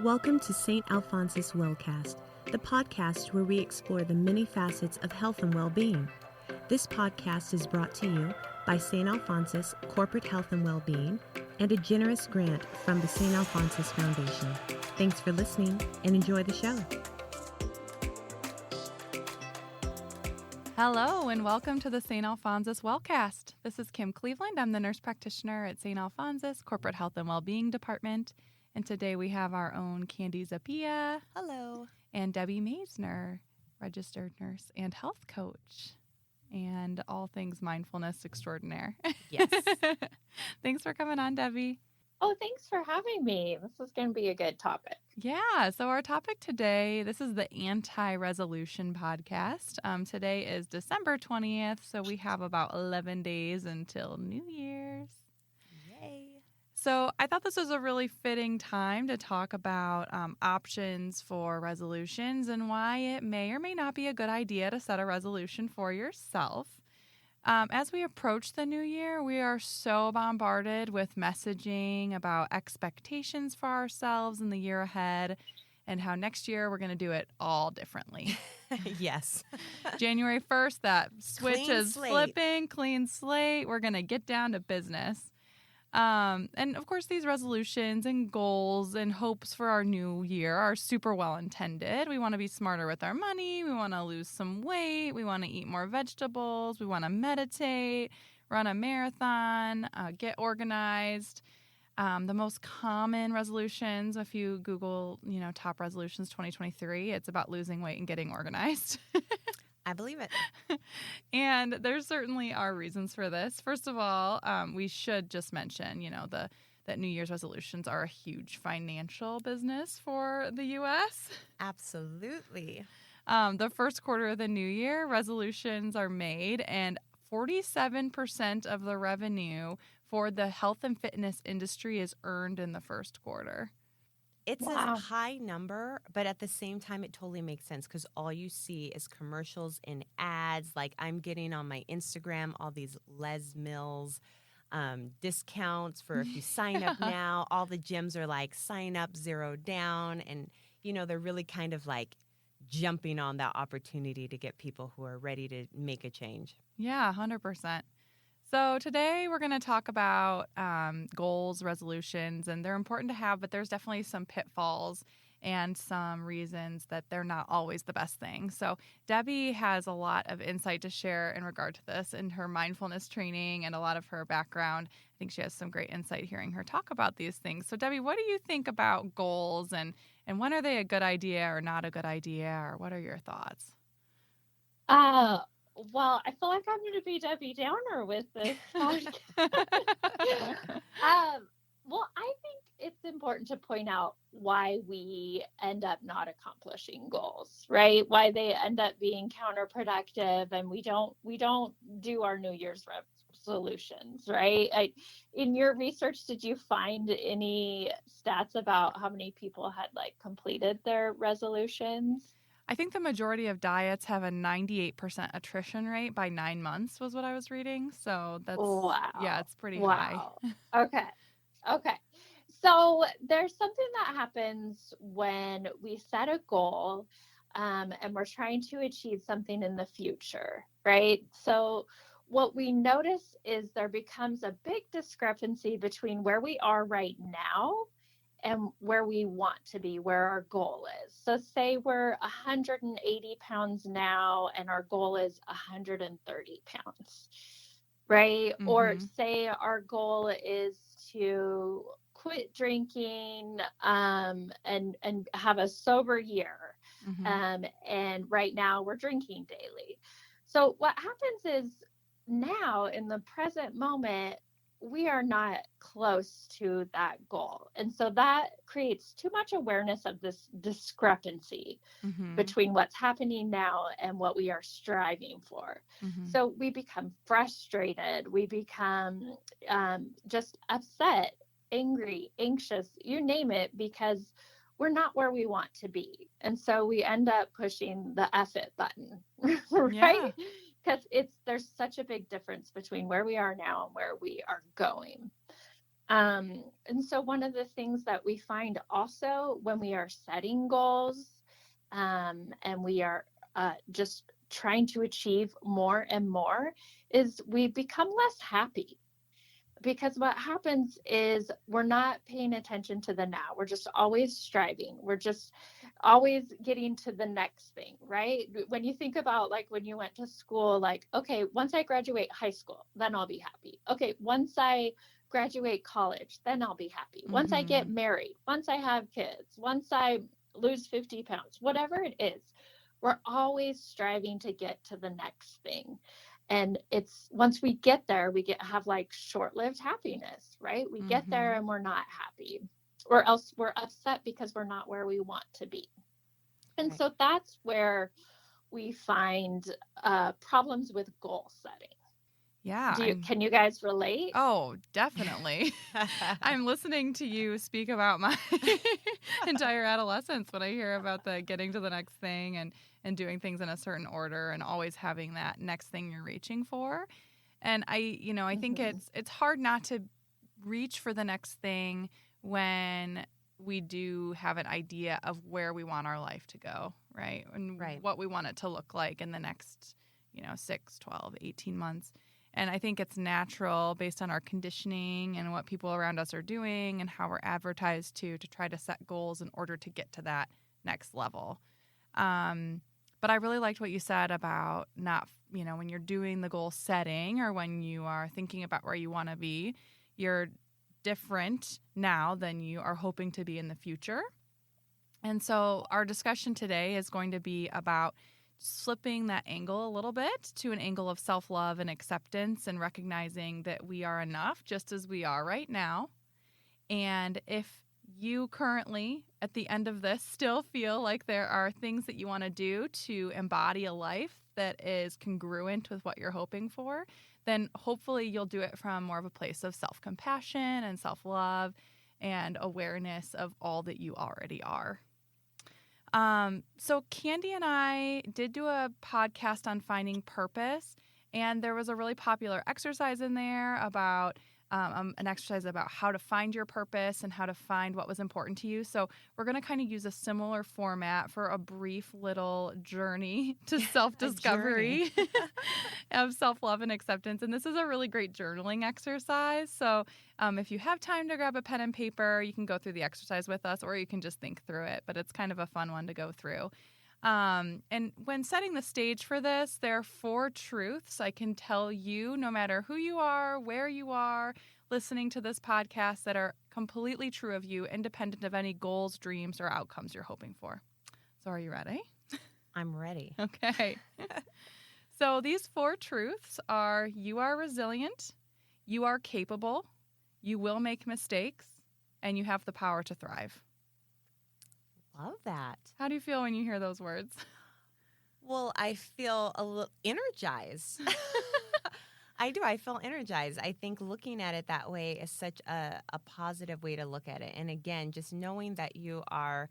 Welcome to St. Alphonsus Wellcast, the podcast where we explore the many facets of health and well-being. This podcast is brought to you by St. Alphonsus Corporate Health and Wellbeing and a generous grant from the St. Alphonsus Foundation. Thanks for listening and enjoy the show. Hello and welcome to the St. Alphonsus Wellcast. This is Kim Kleaveland. I'm the nurse practitioner at St. Alphonsus Corporate Health and Wellbeing Department. And today we have our own Candi Zappia. Hello. And Debbie Masner, registered nurse and health coach. And all things mindfulness extraordinaire. Yes. Thanks for coming on, Debbie. Oh, thanks for having me. This is going to be a good topic. Yeah, so our topic today, this is the Anti-Resolution podcast. Today is December 20th, so we have about 11 days until New Year's. Yay. So I thought this was a really fitting time to talk about options for resolutions and why it may or may not be a good idea to set a resolution for yourself. As we approach the new year, we are so bombarded with messaging about expectations for ourselves in the year ahead and how next year we're going to do it all differently. Yes. January 1st, that switch Clean is slate. flipping, clean slate. We're going to get down to business. And of course, these resolutions and goals and hopes for our new year are super well intended. We want to be smarter with our money. We want to lose some weight. We want to eat more vegetables. We want to meditate, run a marathon, get organized. The most common resolutions, if you Google, top resolutions 2023, it's about losing weight and getting organized. I believe it. And there certainly are reasons for this. First of all, we should just mention, that New Year's resolutions are a huge financial business for the U.S. Absolutely. The first quarter of the new year, resolutions are made, and 47% of the revenue for the health and fitness industry is earned in the first quarter. It's Wow. a high number, but at the same time, it totally makes sense because all you see is commercials and ads. Like I'm getting on my Instagram all these Les Mills discounts for if you sign up now. All the gyms are like sign up, zero down. And, they're really kind of like jumping on that opportunity to get people who are ready to make a change. Yeah, 100%. So today we're going to talk about goals, resolutions, and they're important to have, but there's definitely some pitfalls and some reasons that they're not always the best thing. So Debbie has a lot of insight to share in regard to this in her mindfulness training and a lot of her background. I think she has some great insight hearing her talk about these things. So Debbie, what do you think about goals and when are they a good idea or not a good idea, or what are your thoughts? Well, I feel like I'm going to be Debbie Downer with this podcast. Well, I think it's important to point out why we end up not accomplishing goals, right? Why they end up being counterproductive, and we don't do our New Year's resolutions, right? In your research, did you find any stats about how many people had completed their resolutions? I think the majority of diets have a 98% attrition rate by 9 months was what I was reading. So that's, yeah, it's pretty high. Okay. So there's something that happens when we set a goal and we're trying to achieve something in the future, right? So what we notice is there becomes a big discrepancy between where we are right now and where we want to be, where our goal is. So say we're 180 pounds now and our goal is 130 pounds, right? Mm-hmm. Or say our goal is to quit drinking and have a sober year. Mm-hmm. And right now we're drinking daily. So what happens is now in the present moment, we are not close to that goal. And so that creates too much awareness of this discrepancy Mm-hmm. between what's happening now and what we are striving for. Mm-hmm. So we become frustrated. We become just upset, angry, anxious, you name it, because we're not where we want to be. And so we end up pushing the F it button, right? Yeah. Because there's such a big difference between where we are now and where we are going. And so one of the things that we find also when we are setting goals, and we are just trying to achieve more and more, is we become less happy. Because what happens is we're not paying attention to the now. We're just always striving. We're just always getting to the next thing, right? When you think about like when you went to school, like, okay, once I graduate high school, then I'll be happy. Okay, once I graduate college, then I'll be happy. Once I get married, once I have kids, once I lose 50 pounds, whatever it is, we're always striving to get to the next thing. And it's once we get there, have like short-lived happiness, right? We get there and we're not happy, or else we're upset because we're not where we want to be. And so that's where we find problems with goal setting. Yeah. Can you guys relate? Oh, definitely. I'm listening to you speak about my entire adolescence when I hear about the getting to the next thing and doing things in a certain order and always having that next thing you're reaching for. And I think it's hard not to reach for the next thing when we do have an idea of where we want our life to go, right? And what we want it to look like in the next, 6, 12, 18 months. And I think it's natural based on our conditioning and what people around us are doing and how we're advertised to try to set goals in order to get to that next level. But I really liked what you said about not, when you're doing the goal setting or when you are thinking about where you want to be, you're different now than you are hoping to be in the future. And so our discussion today is going to be about slipping that angle a little bit to an angle of self-love and acceptance and recognizing that we are enough just as we are right now. And if you currently, at the end of this, still feel like there are things that you want to do to embody a life that is congruent with what you're hoping for, then hopefully you'll do it from more of a place of self-compassion and self-love and awareness of all that you already are. So Candi and I did do a podcast on finding purpose, and there was a really popular exercise in there about an exercise about how to find your purpose and how to find what was important to you. So we're going to kind of use a similar format for a brief little journey to self-discovery of self-love and acceptance. And this is a really great journaling exercise. So if you have time to grab a pen and paper, you can go through the exercise with us, or you can just think through it. But it's kind of a fun one to go through. And when setting the stage for this, there are 4 truths I can tell you, no matter who you are, where you are, listening to this podcast, that are completely true of you, independent of any goals, dreams, or outcomes you're hoping for. So are you ready? I'm ready. Okay. So these 4 truths are: you are resilient, you are capable, you will make mistakes, and you have the power to thrive. Love that. How do you feel when you hear those words? Well, I feel a little energized. I do. I feel energized. I think looking at it that way is such a positive way to look at it. And again, just knowing that you are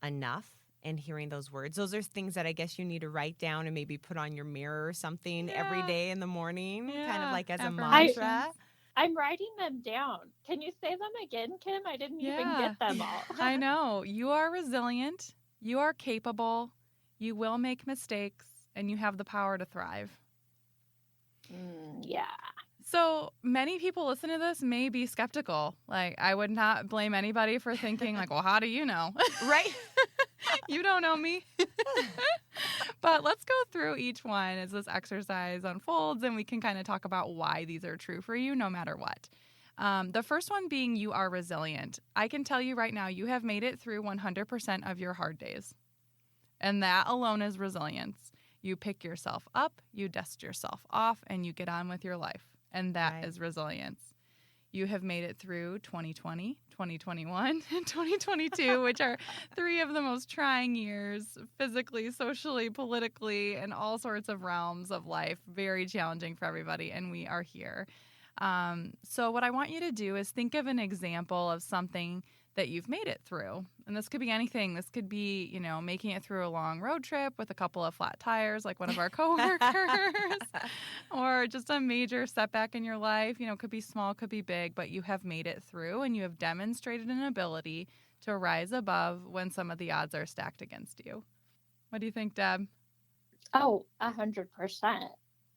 enough and hearing those words. Those are things that I guess you need to write down and maybe put on your mirror or something every day in the morning, kind of like as a mantra. I'm writing them down. Can you say them again, Kim? I didn't even get them all. I know. You are resilient. You are capable. You will make mistakes. And you have the power to thrive. Yeah. So many people listen to this may be skeptical. Like, I would not blame anybody for thinking like, well, how do you know? Right? You don't know me. But let's go through each one as this exercise unfolds, and we can kind of talk about why these are true for you no matter what. The first one being you are resilient. I can tell you right now, you have made it through 100% of your hard days. And that alone is resilience. You pick yourself up, you dust yourself off, and you get on with your life. And that is resilience. You have made it through 2020, 2021, and 2022, which are 3 of the most trying years, physically, socially, politically, and all sorts of realms of life. Very challenging for everybody, and we are here. So what I want you to do is think of an example of something that you've made it through. And this could be anything. This could be, making it through a long road trip with a couple of flat tires like one of our coworkers, or just a major setback in your life. Could be small, could be big, but you have made it through and you have demonstrated an ability to rise above when some of the odds are stacked against you. What do you think, Deb? Oh, 100%.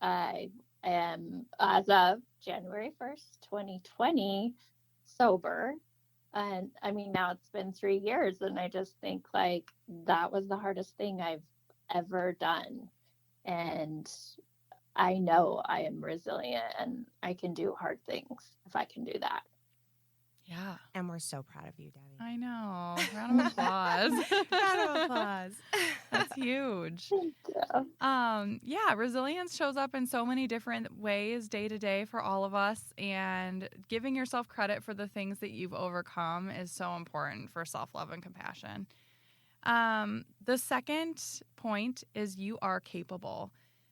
I am, as of January 1st, 2020, sober. And I mean, now it's been 3 years, and I just think like that was the hardest thing I've ever done. And I know I am resilient and I can do hard things if I can do that. Yeah. And we're so proud of you, Debbie. I know. Round of applause. Round of applause. That's huge. Thank you. Yeah, resilience shows up in so many different ways day to day for all of us, and giving yourself credit for the things that you've overcome is so important for self-love and compassion. The second point is you are capable.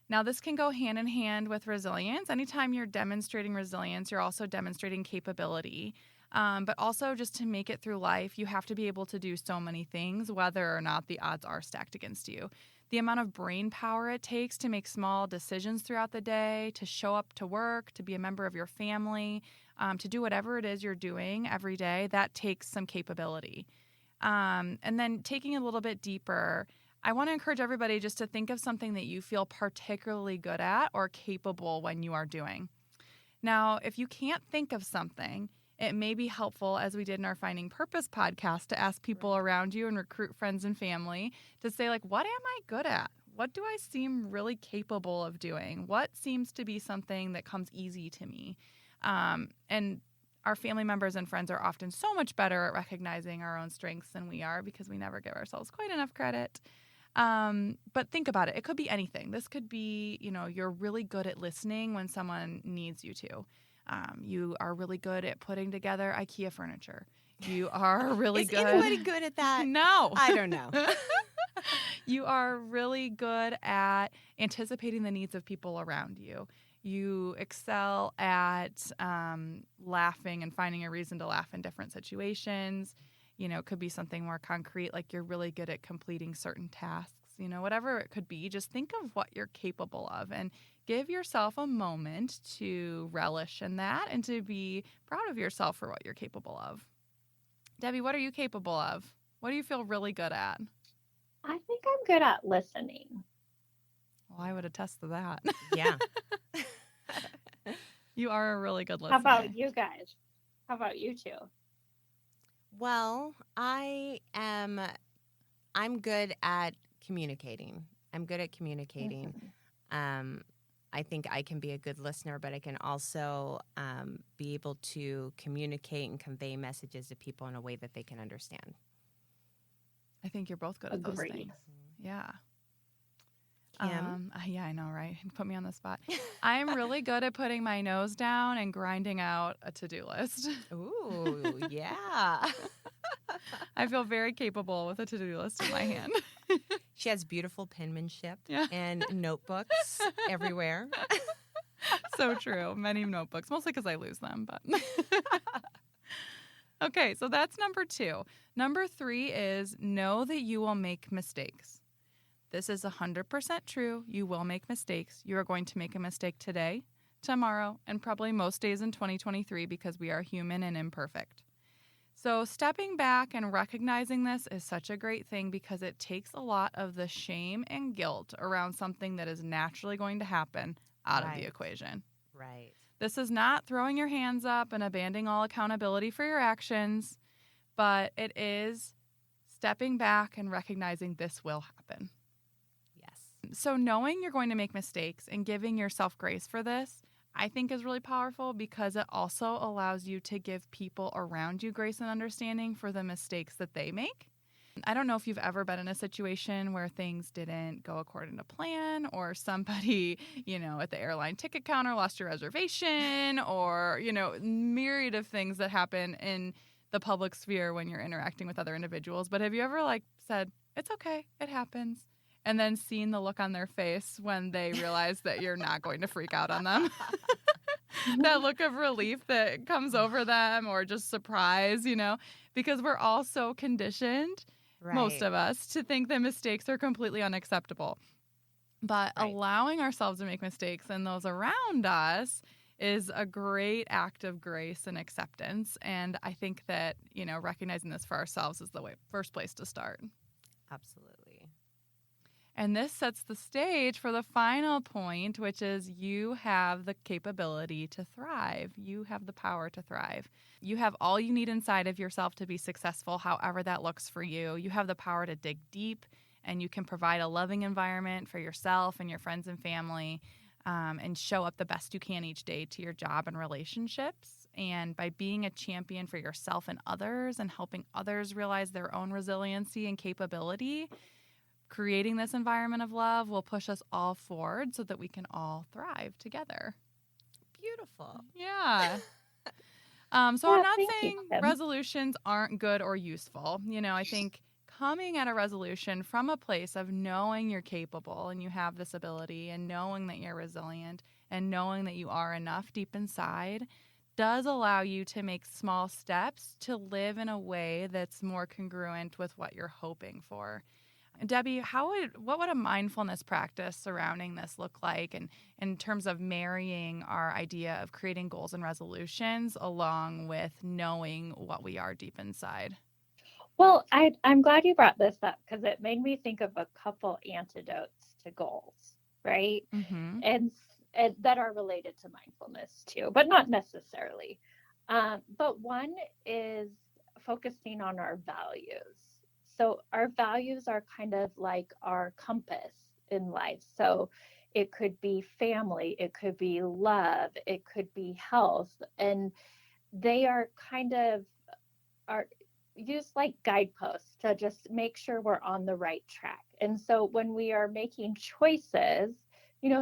Now, this can go hand in hand with resilience. Anytime you're demonstrating resilience, you're also demonstrating capability. But also, just to make it through life, you have to be able to do so many things, whether or not the odds are stacked against you. The amount of brain power it takes to make small decisions throughout the day, to show up to work, to be a member of your family, to do whatever it is you're doing every day, that takes some capability. And then taking it a little bit deeper, I want to encourage everybody just to think of something that you feel particularly good at or capable when you are doing. Now, if you can't think of something, it may be helpful, as we did in our Finding Purpose podcast, to ask people around you and recruit friends and family to say, like, what am I good at? What do I seem really capable of doing? What seems to be something that comes easy to me? And our family members and friends are often so much better at recognizing our own strengths than we are, because we never give ourselves quite enough credit. But think about it. It could be anything. This could be, you're really good at listening when someone needs you to. You are really good at putting together IKEA furniture. You are really Is good. anybody good at that? No. I don't know. You are really good at anticipating the needs of people around you. You excel at laughing and finding a reason to laugh in different situations. It could be something more concrete, like you're really good at completing certain tasks. Whatever it could be, just think of what you're capable of and give yourself a moment to relish in that and to be proud of yourself for what you're capable of. Debbie, what are you capable of? What do you feel really good at? I think I'm good at listening. Well, I would attest to that. Yeah. You are a really good listener. How about you guys? How about you two? Well, I'm good at communicating. I'm good at communicating. Mm-hmm. I think I can be a good listener, but I can also be able to communicate and convey messages to people in a way that they can understand. I think you're both good at those Agreed. things. Yeah. Kim? Yeah, I know, right? Put me on the spot. I'm really good at putting my nose down and grinding out a to-do list. Ooh, yeah. I feel very capable with a to-do list in my hand. She has beautiful penmanship Yeah. and notebooks everywhere. So true. Many notebooks, mostly because I lose them. But okay, so that's number 2. Number 3 is know that you will make mistakes. This is 100% true. You will make mistakes. You are going to make a mistake today, tomorrow, and probably most days in 2023, because we are human and imperfect. So stepping back and recognizing this is such a great thing, because it takes a lot of the shame and guilt around something that is naturally going to happen out of the equation. Right. This is not throwing your hands up and abandoning all accountability for your actions, but it is stepping back and recognizing this will happen. Yes. So knowing you're going to make mistakes and giving yourself grace for this, I think, is really powerful, because it also allows you to give people around you grace and understanding for the mistakes that they make. I don't know if you've ever been in a situation where things didn't go according to plan, or somebody, at the airline ticket counter lost your reservation, or, myriad of things that happen in the public sphere when you're interacting with other individuals. But have you ever said, it's okay, it happens, and then seen the look on their face when they realize that you're not going to freak out on them? that look of relief that comes over them, or just surprise, because we're all so conditioned, most Right. of us, to think that mistakes are completely unacceptable. But Right. allowing ourselves to make mistakes and those around us is a great act of grace and acceptance. And I think that, recognizing this for ourselves is the first place to start. Absolutely. And this sets the stage for the final point, which is you have the capability to thrive. You have the power to thrive. You have all you need inside of yourself to be successful, however that looks for you. You have the power to dig deep, and you can provide a loving environment for yourself and your friends and family, and show up the best you can each day to your job and relationships. And by being a champion for yourself and others and helping others realize their own resiliency and capability, creating this environment of love will push us all forward so that we can all thrive together. Beautiful. Yeah. So Yeah, I'm not thank you, saying Kim. resolutions aren't good or useful. I think coming at a resolution from a place of knowing you're capable and you have this ability, and knowing that you're resilient, and knowing that you are enough deep inside, does allow you to make small steps to live in a way that's more congruent with what you're hoping for. Debbie, what would a mindfulness practice surrounding this look like, and in terms of marrying our idea of creating goals and resolutions along with knowing what we are deep inside? Well, I'm glad you brought this up because it made me think of a couple antidotes to goals, right? Mm-hmm. And that are related to mindfulness too, but not necessarily. But one is focusing on our values. So our values are kind of like our compass in life. So it could be family, it could be love, it could be health, and they are kind of are used like guideposts to just make sure we're on the right track. And so when we are making choices,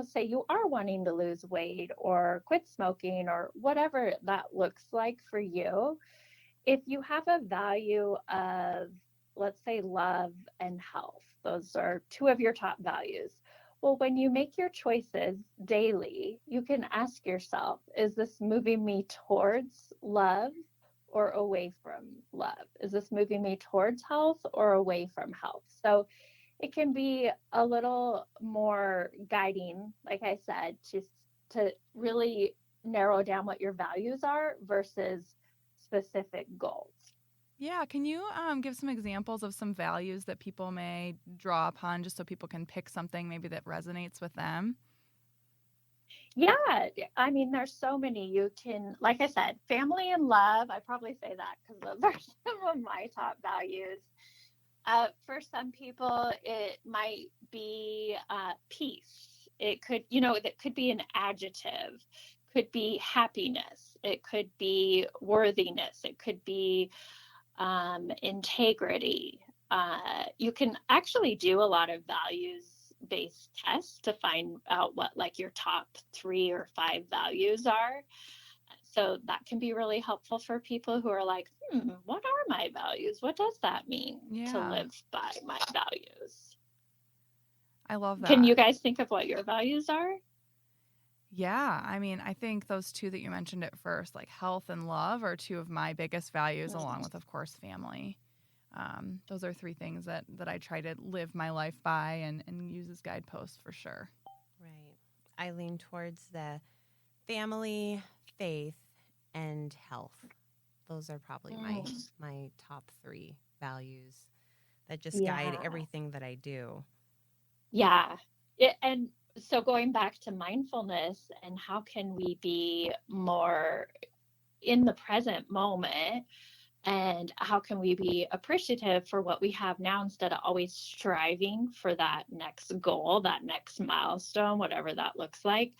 say you are wanting to lose weight or quit smoking or whatever that looks like for you, if you have a value of, let's say, love and health, those are two of your top values. Well, when you make your choices daily, you can ask yourself, is this moving me towards love or away from love? Is this moving me towards health or away from health? So it can be a little more guiding, like I said, just to really narrow down what your values are versus specific goals. Yeah, can you give some examples of some values that people may draw upon, just so people can pick something maybe that resonates with them? Yeah, I mean, there's so many. You can, like I said, family and love. I probably say that because those are some of my top values. For some people, it might be peace. It could, that could be an adjective, could be happiness, it could be worthiness, it could be integrity. You can actually do a lot of values based tests to find out what like your top 3 or 5 values are. So that can be really helpful for people who are like, what are my values? What does that mean to Yeah, live by my values? I love Can you that. guys think of what your values are? Yeah, I mean, I think those two that you mentioned at first, like health and love, are two of my biggest values, along with, of course, family. Those are three things that I try to live my life by and use as guideposts for sure. Right. I lean towards the family, faith, and health. Those are probably my top 3 values that just guide Yeah. everything that I do. Yeah. And so going back to mindfulness and how can we be more in the present moment, and how can we be appreciative for what we have now instead of always striving for that next goal, that next milestone, whatever that looks like.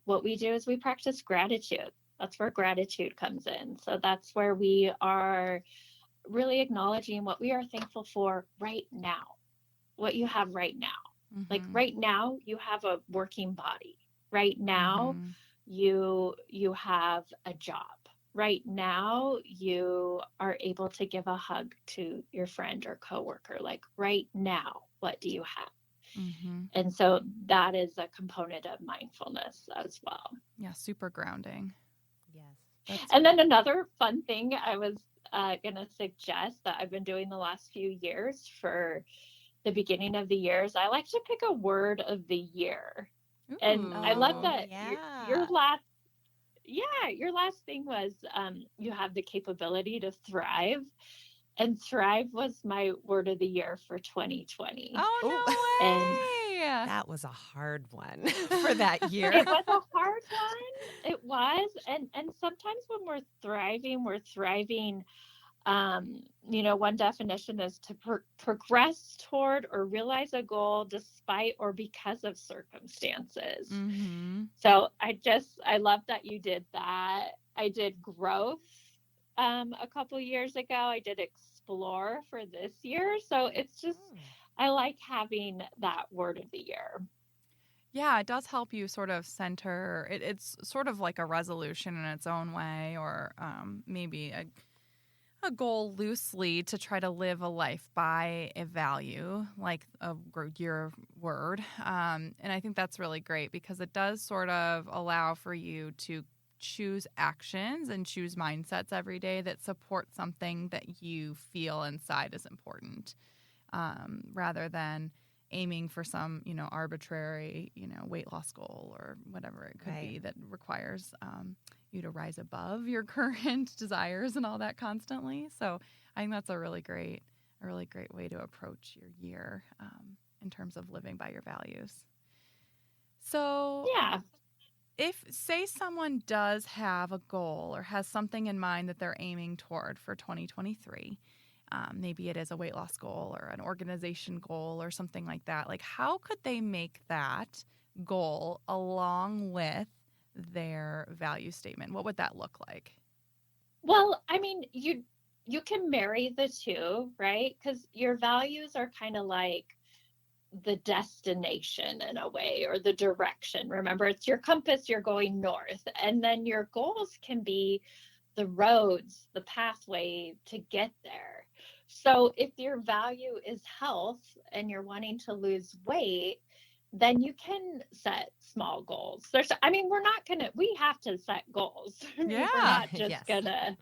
What we do is we practice gratitude. That's where gratitude comes in. So that's where we are really acknowledging what we are thankful for right now, what you have right now. Like Mm-hmm. right now, you have a working body. Right now, Mm-hmm. you have a job. Right now, you are able to give a hug to your friend or coworker. Like right now, what do you have? Mm-hmm. And so that is a component of mindfulness as well. Yeah, super grounding. Yes. That's And then another fun thing I was going to suggest that I've been doing the last few years for the beginning of the years, I like to pick a word of the year. And I love Ooh. that your yeah. last thing was you have the capability to thrive. And thrive was my word of the year for 2020. Oh, Oh, no way. that was a hard one for that year. It was a hard one. It was. And sometimes when we're thriving one definition is to progress toward or realize a goal despite or because of circumstances. Mm-hmm. So I love that you did that. I did growth a couple years ago. I did explore for this year. So it's just, I like having that word of the year. Yeah, it does help you sort of center. It's sort of like a resolution in its own way, or maybe a goal loosely to try to live a life by a value, like your word. And I think that's really great because it does sort of allow for you to choose actions and choose mindsets every day that support something that you feel inside is important, rather than aiming for some, arbitrary, weight loss goal or whatever it could be that requires you to rise above your current desires and all that constantly. So I think that's a really great way to approach your year in terms of living by your values. So Yeah. if, say, someone does have a goal or has something in mind that they're aiming toward for 2023, maybe it is a weight loss goal or an organization goal or something like that. Like, how could they make that goal along with their value statement? What would that look like? Well, I mean, you can marry the two, right? Because your values are kind of like the destination in a way, or the direction. Remember, it's your compass, you're going north. And then your goals can be the roads, the pathway to get there. So if your value is health and you're wanting to lose weight, then you can set small goals. We have to set goals. I mean, we're Yeah. not just Yes. gonna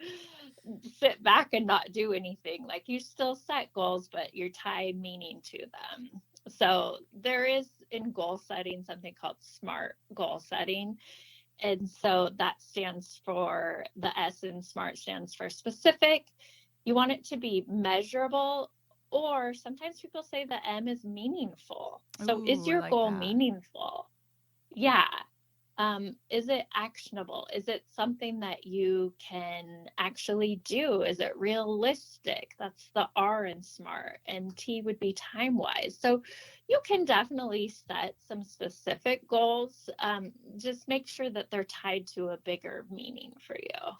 sit back and not do anything. Like, you still set goals, but you tie meaning to them. So there is in goal setting something called SMART goal setting. And so that stands for, the S in SMART stands for specific. You want it to be measurable, or sometimes people say the M is meaningful. So is Ooh, I your like goal that. meaningful? Yeah. Is it actionable? Is it something that you can actually do? Is it realistic? That's the R in SMART, and T would be time wise. So you can definitely set some specific goals. Just make sure that they're tied to a bigger meaning for you.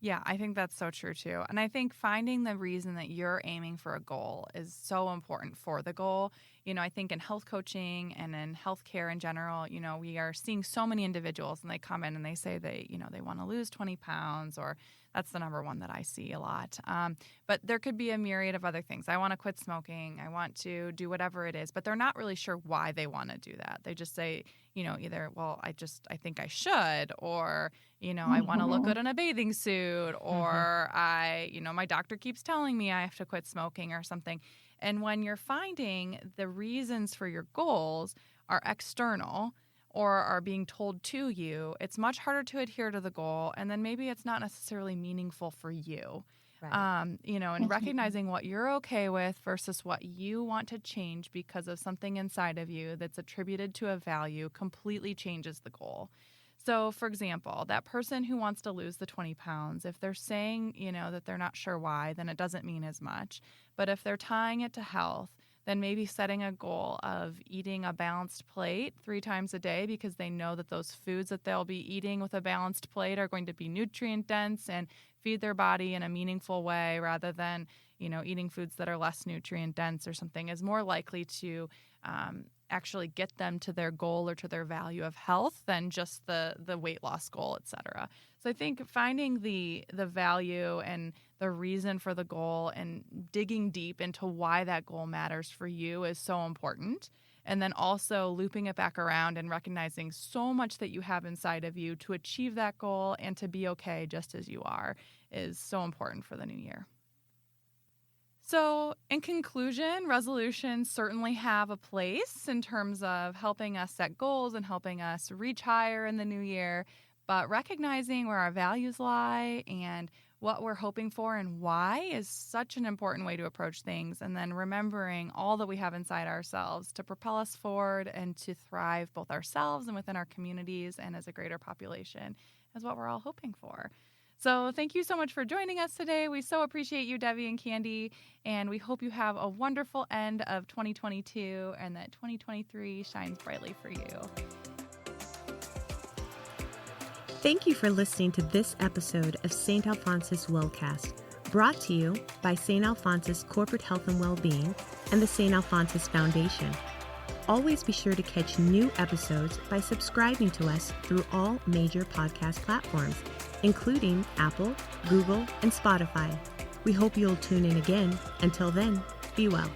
Yeah, I think that's so true too. And I think finding the reason that you're aiming for a goal is so important for the goal. I think in health coaching and in healthcare in general, we are seeing so many individuals and they come in and they say they want to lose 20 pounds, or that's the number one that I see a lot. But there could be a myriad of other things. I want to quit smoking. I want to do whatever it is, but they're not really sure why they want to do that. They just say, either, well, I think I should, or, I want to look good in a bathing suit, or my doctor keeps telling me I have to quit smoking or something. And when you're finding the reasons for your goals are external or are being told to you, it's much harder to adhere to the goal. And then maybe it's not necessarily meaningful for you. Right. And recognizing what you're okay with versus what you want to change because of something inside of you that's attributed to a value completely changes the goal. So, for example, that person who wants to lose the 20 pounds, if they're saying, that they're not sure why, then it doesn't mean as much. But if they're tying it to health, then maybe setting a goal of eating a balanced plate 3 times a day, because they know that those foods that they'll be eating with a balanced plate are going to be nutrient dense and feed their body in a meaningful way, rather than, eating foods that are less nutrient dense or something, is more likely to actually get them to their goal or to their value of health than just the weight loss goal, et cetera. So I think finding the value and the reason for the goal and digging deep into why that goal matters for you is so important. And then also looping it back around and recognizing so much that you have inside of you to achieve that goal and to be okay just as you are is so important for the new year. So, in conclusion, resolutions certainly have a place in terms of helping us set goals and helping us reach higher in the new year, but recognizing where our values lie and what we're hoping for and why is such an important way to approach things. And then remembering all that we have inside ourselves to propel us forward and to thrive both ourselves and within our communities and as a greater population is what we're all hoping for. So thank you so much for joining us today. We so appreciate you, Debbie and Candi, and we hope you have a wonderful end of 2022 and that 2023 shines brightly for you. Thank you for listening to this episode of St. Alphonsus Wellcast, brought to you by St. Alphonsus Corporate Health and Wellbeing and the St. Alphonsus Foundation. Always be sure to catch new episodes by subscribing to us through all major podcast platforms, including Apple, Google, and Spotify. We hope you'll tune in again. Until then, be well.